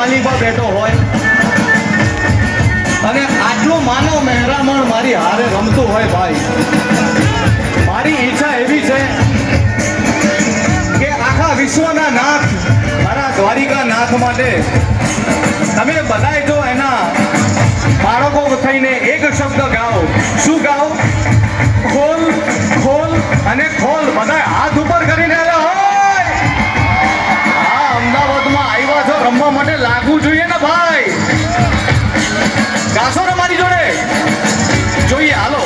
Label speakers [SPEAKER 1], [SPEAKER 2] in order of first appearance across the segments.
[SPEAKER 1] પાલીમાં બેઠો હોય અને આટલો માનવ મહેરામણ મારી હારે રમતું હોય ભાઈ, મારી ઈચ્છા એવી છે કે આખા વિશ્વના નાથ મારા દ્વારિકા નાથ માટે તમે બધાય જો એના બાળકો થઈને એક શબ્દ ગાઓ. શું ગાઓ? ખોલ ખોલ અને ખોલ. બધાય હાથ ઉપર કરીને હોય. આ અમદાવાદમાં આવ્યા છો રમવા માટે, લાગવું જોઈએ ને ભાઈ. ગાશો ને મારી જોડે? જોઈએ, હાલો.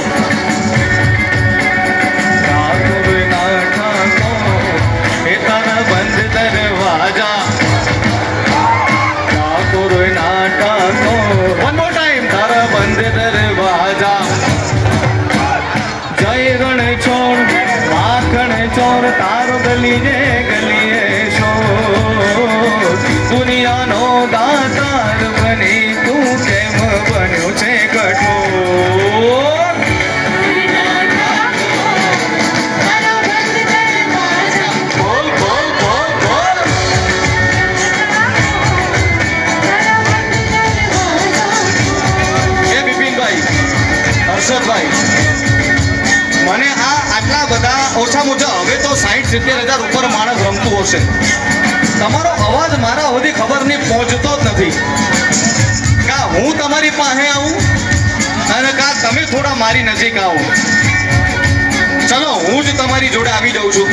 [SPEAKER 1] બંધ દરવાજા one more time. તારા બંધ દરવાજા જય રણ છોડ માખણ ચોર તારો ગલીએ ગલીએ શોર. દુનિયાનો દાતાર બની તું કેમ બન્યો છે કઠોર. મને આટલા બધા ઓછામાં ઓછા હવે તો 60-70 હજાર ઉપર માણસ રમતું હશે. તમારો અવાજ મારા સુધી ખબર નહીં પહોંચતો જ નથી. કા હું તમારી પાસે આવું અને કા તમે થોડા મારી નજીક આવો. ચલો હું જ તમારી જોડે આવી જાઉં છું.